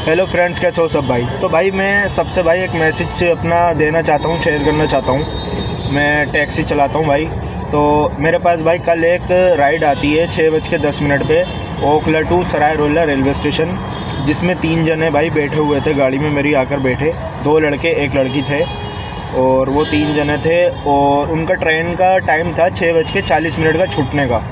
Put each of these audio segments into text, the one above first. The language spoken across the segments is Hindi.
हेलो फ्रेंड्स, कैसे हो सब भाई। तो भाई मैं सबसे भाई एक मैसेज अपना देना चाहता हूँ, शेयर करना चाहता हूँ। मैं टैक्सी चलाता हूँ भाई। तो मेरे पास भाई कल एक राइड आती है 6:10 पे Okhla to Sarai Rohilla railway station, जिसमें 3 जने भाई बैठे हुए थे गाड़ी में मेरी आकर बैठे। 2 लड़के 1 लड़की थे और वो 3 जने थे और उनका ट्रेन का टाइम था 6:40 का छूटने का।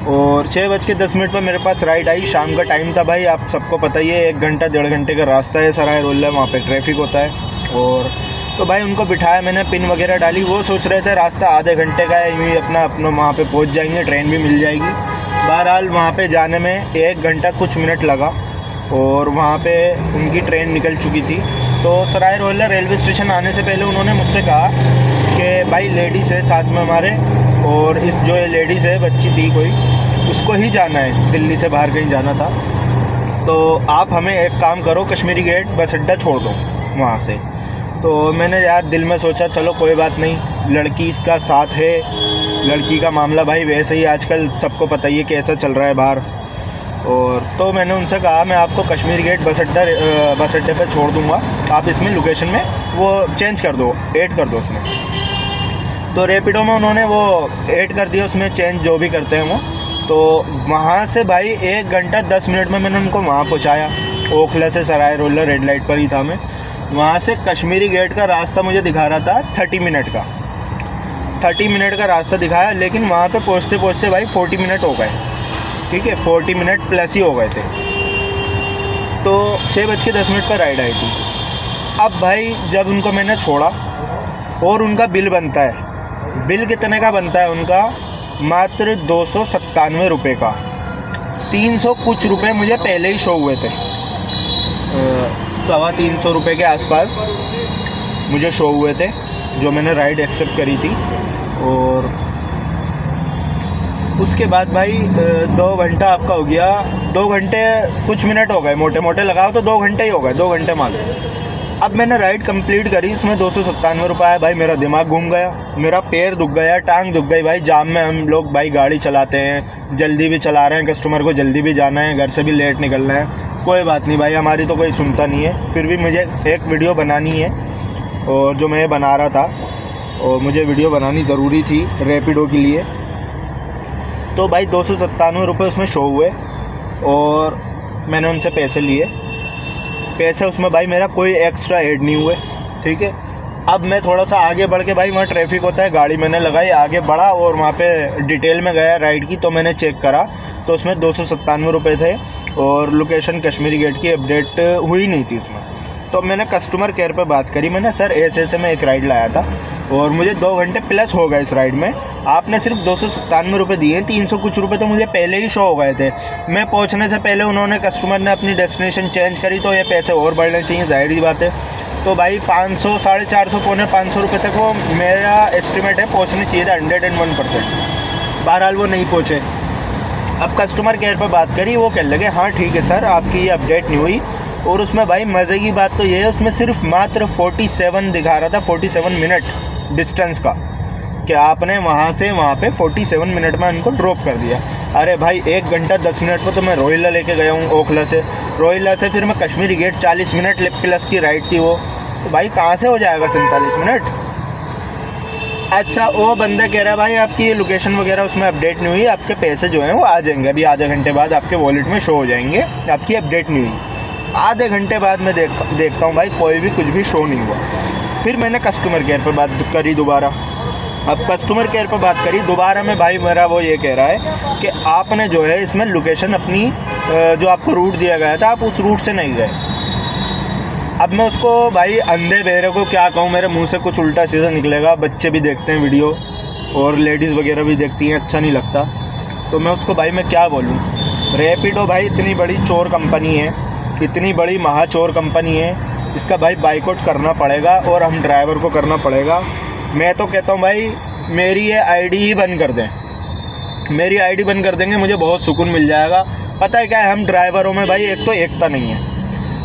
और 6:10 पर मेरे पास राइड आई। शाम का टाइम था भाई, आप सबको पता ही है 1 घंटा 1.5 घंटे का रास्ता है सराय रोहिल्ला, वहाँ पे ट्रैफिक होता है। और तो भाई उनको बिठाया, मैंने पिन वगैरह डाली। वो सोच रहे थे रास्ता आधे घंटे का है, यूँ ही अपना वहाँ पे पहुँच जाएंगे, ट्रेन भी मिल जाएगी। बहरहाल वहाँ पे जाने में 1 घंटा कुछ मिनट लगा और वहाँ पे उनकी ट्रेन निकल चुकी थी। तो सराय रोहिल्ला रेलवे स्टेशन आने से पहले उन्होंने मुझसे कहा कि भाई लेडीज़ है साथ में हमारे, और इस जो ये लेडीज़ है बच्ची थी कोई, उसको ही जाना है, दिल्ली से बाहर कहीं जाना था। तो आप हमें एक काम करो, कश्मीरी गेट बस अड्डा छोड़ दो वहाँ से। तो मैंने यार दिल में सोचा चलो कोई बात नहीं, लड़की का साथ है, लड़की का मामला भाई वैसे ही आजकल सबको पता ही है कैसा चल रहा है बाहर। और तो मैंने उनसे कहा मैं आपको कश्मीरी गेट बस अड्डे पर छोड़ दूँगा, आप इसमें लोकेशन में वो चेंज कर दो, ऐड कर दो उसमें। तो रैपिडो में उन्होंने वो ऐड कर दिया, उसमें चेंज जो भी करते हैं वो। तो वहाँ से भाई 1 घंटा 10 मिनट में मैंने उनको वहाँ पहुँचाया। ओखला से सराय रोहिल्ला रेड लाइट पर ही था मैं। वहाँ से कश्मीरी गेट का रास्ता मुझे दिखा रहा था 30 मिनट का, 30 मिनट का रास्ता दिखाया, लेकिन वहाँ पे पहुँचते पहुँचते भाई 40 मिनट हो गए। ठीक है, 40 मिनट प्लस ही हो गए थे। तो 6:10 पर राइड आई थी। अब भाई जब उनको मैंने छोड़ा और उनका बिल बनता है, बिल कितने का बनता है उनका, मात्र 297 रुपये का। 300 कुछ रुपए मुझे पहले ही शो हुए थे, 325 रुपये के आसपास मुझे शो हुए थे जो मैंने राइड एक्सेप्ट करी थी। और उसके बाद भाई 2 घंटा आपका हो गया, 2 घंटे कुछ मिनट हो गए, मोटे मोटे लगाओ तो 2 घंटे ही हो गए, 2 घंटे मान लो। अब मैंने राइड कंप्लीट करी, उसमें 297 रुपये आया। भाई मेरा दिमाग घूम गया, मेरा पैर दुख गया, टांग दुख गई। भाई जाम में हम लोग भाई गाड़ी चलाते हैं, जल्दी भी चला रहे हैं, कस्टमर को जल्दी भी जाना है, घर से भी लेट निकलना है। कोई बात नहीं भाई, हमारी तो कोई सुनता नहीं है, फिर भी मुझे एक वीडियो बनानी है और जो मैं बना रहा था और मुझे वीडियो बनानी ज़रूरी थी रैपिडो के लिए। तो भाई 297 रुपये उसमें शो हुए और मैंने उनसे पैसे लिए। पैसे उसमें भाई मेरा कोई एक्स्ट्रा ऐड नहीं हुए। ठीक है, अब मैं थोड़ा सा आगे बढ़ के, भाई वहाँ ट्रैफिक होता है, गाड़ी मैंने लगाई, आगे बढ़ा और वहाँ पे डिटेल में गया राइड की। तो मैंने चेक करा तो उसमें 297 रुपये थे और लोकेशन कश्मीरी गेट की अपडेट हुई नहीं थी उसमें। तो मैंने कस्टमर केयर पे बात करी, मैंने सर ऐसे मैं एक राइड लाया था और मुझे 2 घंटे प्लस हो गए इस राइड में, आपने सिर्फ 297 रुपये दिए, 300 कुछ रुपये तो मुझे पहले ही शो हो गए थे। मैं पहुंचने से पहले उन्होंने, कस्टमर ने अपनी डेस्टिनेशन चेंज करी, तो ये पैसे और बढ़ने चाहिए, जाहिर सी बात है। तो भाई 500, 450, पौने 500 रुपये तक वो मेरा एस्टिमेट है पहुँचने चाहिए था, 101%। बहरहाल वो नहीं पहुँचे। अब कस्टमर केयर पर बात करी, वो कहने लगे हाँ ठीक है सर, आपकी ये अपडेट नहीं हुई। और उसमें भाई मज़े की बात तो ये है, उसमें सिर्फ मात्र 47 दिखा रहा था, 47 मिनट डिस्टेंस का, कि आपने वहाँ से वहाँ पे 47 मिनट में उनको ड्रॉप कर दिया। अरे भाई 1 घंटा 10 मिनट पर तो मैं रोहिल्ला लेके गया हूँ ओखला से, रोहिल्ला से फिर मैं कश्मीरी गेट 40 मिनट प्लस की राइड थी वो। तो भाई कहाँ से हो जाएगा 47 मिनट। अच्छा, वो बंदा कह रहा है भाई आपकी लोकेशन वगैरह उसमें अपडेट नहीं हुई, आपके पैसे जो हैं वो आ जाएंगे अभी आधे घंटे बाद, आपके वॉलेट में शो हो जाएंगे, आपकी अपडेट नहीं हुई। आधे घंटे बाद मैं देखता हूँ भाई कोई भी कुछ भी शो नहीं हुआ। फिर मैंने कस्टमर केयर पर बात करी दोबारा। अब कस्टमर केयर पर बात करी दोबारा में, भाई मेरा वो ये कह रहा है कि आपने जो है इसमें लोकेशन अपनी जो आपको रूट दिया गया था आप उस रूट से नहीं गए। अब मैं उसको भाई अंधे बहरे को क्या कहूँ, मेरे मुंह से कुछ उल्टा सीधा निकलेगा, बच्चे भी देखते हैं वीडियो और लेडीज़ वगैरह भी देखती हैं, अच्छा नहीं लगता। तो मैं उसको भाई मैं क्या बोलूँ। रैपिडो भाई इतनी बड़ी चोर कंपनी है, इतनी बड़ी महाचोर कंपनी है, इसका भाई बाइकआउट करना पड़ेगा और हम ड्राइवर को करना पड़ेगा। मैं तो कहता हूँ भाई मेरी ये आईडी ही बंद कर दें, मेरी आईडी बंद कर देंगे, मुझे बहुत सुकून मिल जाएगा। पता है क्या है, हम ड्राइवरों में भाई एक तो एकता नहीं है।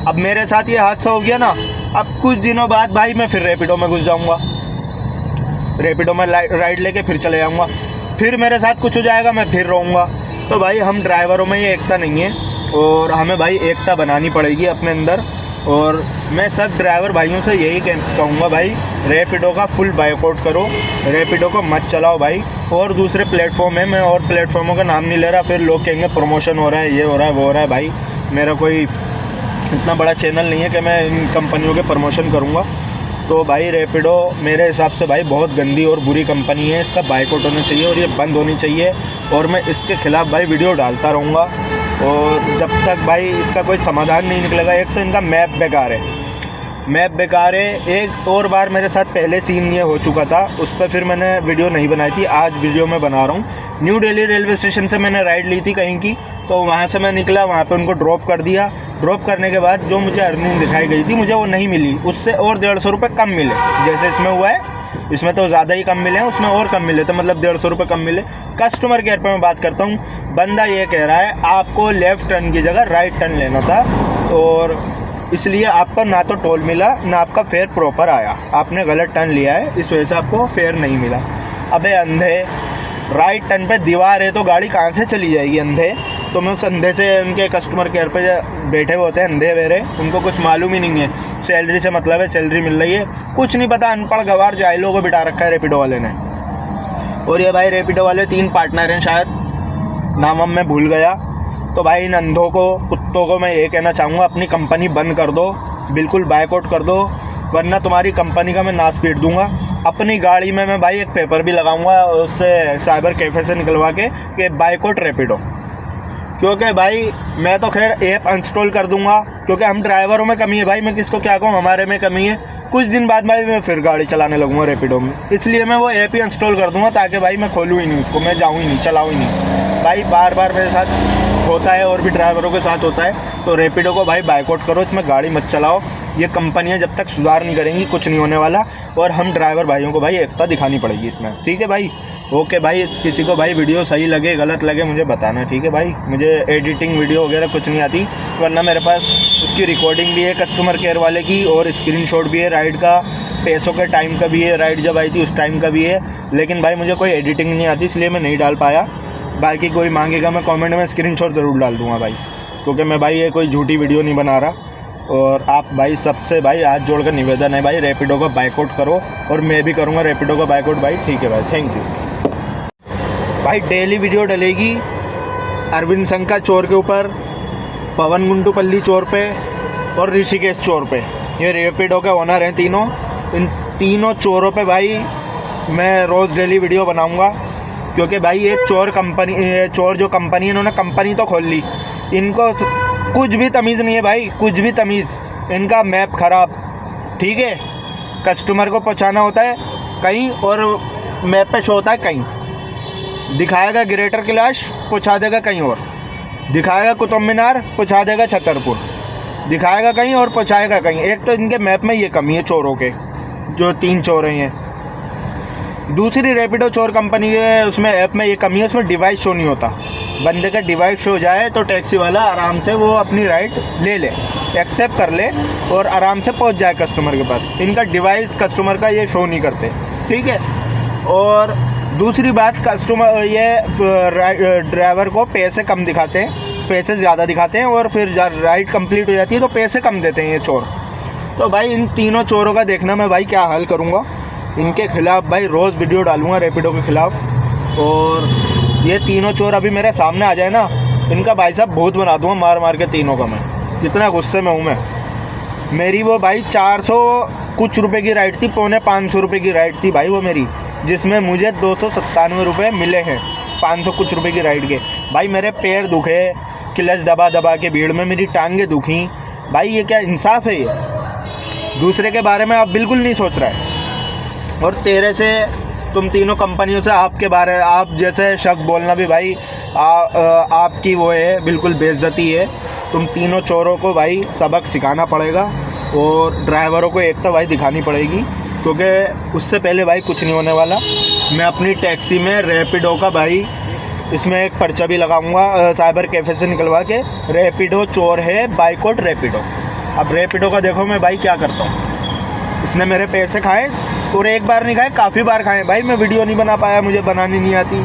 अब मेरे साथ ये हादसा हो गया ना, अब कुछ दिनों बाद भाई मैं फिर रैपिडो में घुस जाऊँगा, रैपिडो में राइड लेके फिर चले जाऊँगा, फिर मेरे साथ कुछ हो जाएगा मैं फिर रहूँगा। तो भाई हम ड्राइवरों में ये एकता नहीं है। और हमें भाई एकता बनानी पड़ेगी अपने अंदर। और मैं सब ड्राइवर भाइयों से यही कहूँगा भाई, रैपिडो का फुल बायकॉट करो, रैपिडो को मत चलाओ भाई। और दूसरे प्लेटफॉर्म है, मैं और प्लेटफॉर्मों का नाम नहीं ले रहा, फिर लोग कहेंगे प्रमोशन हो रहा है, ये हो रहा है, वो हो रहा है। भाई मेरा कोई इतना बड़ा चैनल नहीं है कि मैं इन कंपनियों के प्रमोशन करूँगा। तो भाई रैपिडो मेरे हिसाब से भाई बहुत गंदी और बुरी कंपनी है, इसका बायकॉट होना चाहिए और ये बंद होनी चाहिए। और मैं इसके ख़िलाफ़ भाई वीडियो डालता रहूँगा, और जब तक भाई इसका कोई समाधान नहीं निकलेगा। एक तो इनका मैप बेकार है, मैप बेकार है। एक और बार मेरे साथ पहले सीन ये हो चुका था, उस पर फिर मैंने वीडियो नहीं बनाई थी, आज वीडियो में बना रहा हूँ। न्यू दिल्ली रेलवे स्टेशन से मैंने राइड ली थी कहीं की, तो वहाँ से मैं निकला, वहाँ पे उनको ड्रॉप कर दिया। ड्रॉप करने के बाद जो मुझे अर्निंग दिखाई गई थी मुझे वो नहीं मिली, उससे और 150 रुपये कम मिले। जैसे इसमें हुआ है, इसमें तो ज़्यादा ही कम मिले हैं, उसमें और कम मिले, तो मतलब 150 रुपये कम मिले। कस्टमर केयर पे मैं बात करता हूँ, बंदा ये कह रहा है आपको लेफ़्ट टर्न की जगह राइट टर्न लेना था, और इसलिए आपको ना तो टोल मिला ना आपका फेयर प्रॉपर आया, आपने गलत टर्न लिया है, इस वजह से आपको फेयर नहीं मिला। अबे अंधे, राइट टर्न पे दीवार है तो गाड़ी कहाँ से चली जाएगी अंधे। तो मैं उस अंधे से, उनके कस्टमर केयर पे बैठे हुए होते हैं अंधे वेरे, उनको कुछ मालूम ही नहीं है, सैलरी से मतलब है, सैलरी मिल रही है, कुछ नहीं पता, अनपढ़ गवार जाहिलों को बिठा रखा है रैपिडो वाले ने। और ये भाई रैपिडो वाले 3 पार्टनर हैं शायद, नाम मैं भूल गया। तो भाई इन अंधों को, कुत्तों को मैं ये कहना चाहूँगा, अपनी कंपनी बंद कर दो, बिल्कुल बायकॉट कर दो, वरना तुम्हारी कंपनी का मैं नाश पीट दूंगा। अपनी गाड़ी में मैं भाई एक पेपर भी लगाऊंगा उससे, साइबर कैफ़े से निकलवा के, कि बायकॉट रैपिडो। क्योंकि भाई मैं तो खैर ऐप इंस्टॉल कर दूंगा, क्योंकि हम ड्राइवरों में कमी है भाई, मैं किसको क्या कहूँ, हमारे में कमी है। कुछ दिन बाद भाई मैं फिर गाड़ी चलाने लगूंगा रैपिडो में, इसलिए मैं वो ऐप ही इंस्टॉल कर दूंगा, ताकि भाई मैं खोलूँ ही नहीं उसको, मैं जाऊँ ही नहीं, चलाऊँ ही नहीं। भाई बार बार मेरे साथ होता है और भी ड्राइवरों के साथ होता है। तो रैपिडो को भाई बायकॉट करो, इसमें गाड़ी मत चलाओ। ये कंपनियां जब तक सुधार नहीं करेंगी कुछ नहीं होने वाला, और हम ड्राइवर भाइयों को भाई एकता दिखानी पड़ेगी इसमें, ठीक है भाई। ओके भाई, किसी को भाई वीडियो सही लगे गलत लगे मुझे बताना, ठीक है भाई। मुझे एडिटिंग वीडियो वगैरह कुछ नहीं आती, वरना मेरे पास उसकी रिकॉर्डिंग भी है कस्टमर केयर वाले की, और स्क्रीनशॉट भी है, राइड का पैसों के टाइम का भी है, राइड जब आई थी उस टाइम का भी है। लेकिन भाई मुझे कोई एडिटिंग नहीं आती, इसलिए मैं नहीं डाल पाया। बाकी कोई मांगेगा मैं कमेंट में स्क्रीनशॉट ज़रूर डाल दूंगा भाई, क्योंकि मैं भाई ये कोई झूठी वीडियो नहीं बना रहा। और आप भाई सबसे भाई हाथ जोड़कर निवेदन है भाई, रैपिडो का बायकॉट करो, और मैं भी करूँगा रैपिडो का बायकॉट भाई, ठीक है भाई, थैंक यू भाई। डेली वीडियो डलेगी अरविंद संका चोर के ऊपर, पवन गुंटूपल्ली चोर पे, और ऋषिकेश चोर पे। ये रैपिडो के ओनर हैं तीनों, इन तीनों चोरों पे भाई मैं रोज़ डेली वीडियो बनाऊँगा। क्योंकि भाई ये चोर कंपनी, चोर जो कंपनी है, इन्होंने कंपनी तो खोल ली, इनको कुछ भी तमीज़ नहीं है भाई, कुछ भी तमीज़। इनका मैप ख़राब, ठीक है, कस्टमर को पहुंचाना होता है कहीं और मैप पे शो होता है कहीं, दिखाएगा ग्रेटर कैलाश पहुंचा देगा कहीं और, दिखाएगा कुतुब मीनार पहुंचा देगा छतरपुर, दिखाएगा कहीं और पहुंचाएगा कहीं। एक तो इनके मैप में ये कमी है चोरों के, जो 3 चोर हैं। दूसरी रैपिडो चोर कंपनी के उसमें ऐप में ये कमी है, उसमें डिवाइस शो नहीं होता। बंदे का डिवाइस शो हो जाए तो टैक्सी वाला आराम से वो अपनी राइड ले ले, एक्सेप्ट कर ले और आराम से पहुंच जाए कस्टमर के पास। इनका डिवाइस कस्टमर का ये शो नहीं करते, ठीक है। और दूसरी बात, कस्टमर ये ड्राइवर को पैसे कम दिखाते हैं, पैसे ज़्यादा दिखाते हैं, और फिर राइड कंप्लीट हो जाती है तो पैसे कम देते हैं ये चोर। तो भाई इन तीनों चोरों का देखना मैं भाई क्या हल करूँगा, इनके खिलाफ़ भाई रोज़ वीडियो डालूँगा रैपिडो के ख़िलाफ़। और ये तीनों चोर अभी मेरे सामने आ जाए ना, इनका भाई साहब भूत बना दूँगा मार मार के तीनों का। मैं इतना गुस्से में हूँ मैं। मेरी वो भाई 400 कुछ रुपए की राइड थी, 450 रुपये की राइड थी भाई वो मेरी, जिसमें मुझे 297 रुपये मिले हैं 500 कुछ रुपए की राइड के। भाई मेरे पैर दुखे, क्लच दबा दबा के भीड़ में मेरी टांगें दुखी। भाई ये क्या इंसाफ है? ये दूसरे के बारे में आप बिल्कुल नहीं सोच रहा है। और तेरे से, तुम तीनों कंपनियों से आपके बारे, आप जैसे शक बोलना भी भाई आपकी वो है, बिल्कुल बेइज्जती है। तुम तीनों चोरों को भाई सबक सिखाना पड़ेगा, और ड्राइवरों को एकता भाई दिखानी पड़ेगी, क्योंकि उससे पहले भाई कुछ नहीं होने वाला। मैं अपनी टैक्सी में रैपिडो का भाई इसमें एक पर्चा भी लगाऊंगा साइबर कैफ़े से निकलवा के, रैपिडो चोर है, बायकॉट रैपिडो। अब रैपिडो का देखो मैं भाई क्या करता हूँ, इसने मेरे पैसे खाए, और एक बार नहीं खाए, काफ़ी बार खाए भाई। मैं वीडियो नहीं बना पाया, मुझे बनानी नहीं आती,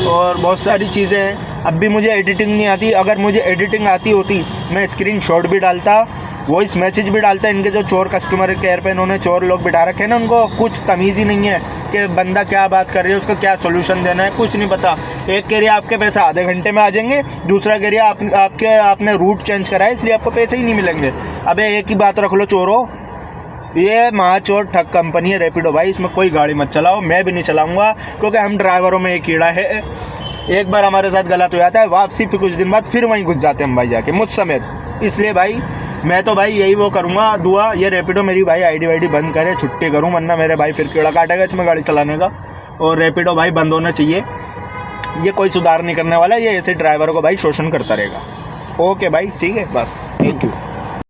और बहुत सारी चीज़ें हैं। अब भी मुझे एडिटिंग नहीं आती। अगर मुझे एडिटिंग आती होती मैं स्क्रीनशॉट भी डालता, वॉइस मैसेज भी डालता। इनके जो चोर कस्टमर केयर पे इन्होंने चोर लोग बिठा रखे हैं ना, उनको कुछ तमीज़ ही नहीं है कि बंदा क्या बात कर रही है, उसका क्या सोल्यूशन देना है, कुछ नहीं पता। एक कह रही है आपके पैसे आधे घंटे में आ जाएंगे, दूसरा कह रही है आपने रूट चेंज करा है इसलिए आपको पैसे ही नहीं मिलेंगे। अबे एक ही बात रख लो चोरों, ये महाचोर ठग कंपनी है रैपिडो भाई, इसमें कोई गाड़ी मत चलाओ, मैं भी नहीं चलाऊँगा क्योंकि हम ड्राइवरों में एक कीड़ा है। एक बार हमारे साथ गलत हो जाता है, वापसी पे कुछ दिन बाद फिर वहीं घुस जाते हैं हम भाई जाके, मुझ समेत। इसलिए भाई मैं तो भाई यही वो करूँगा दुआ, ये रैपिडो मेरी भाई आईडी वाईडी बंद करे, छुट्टी करूँ, वरना मेरे भाई फिर कीड़ा काटेगा इसमें गाड़ी चलाने का। और रैपिडो भाई बंद होना चाहिए, ये कोई सुधार नहीं करने वाला, ये ऐसे ड्राइवरों को भाई शोषण करता रहेगा। ओके भाई, ठीक है, बस, थैंक यू।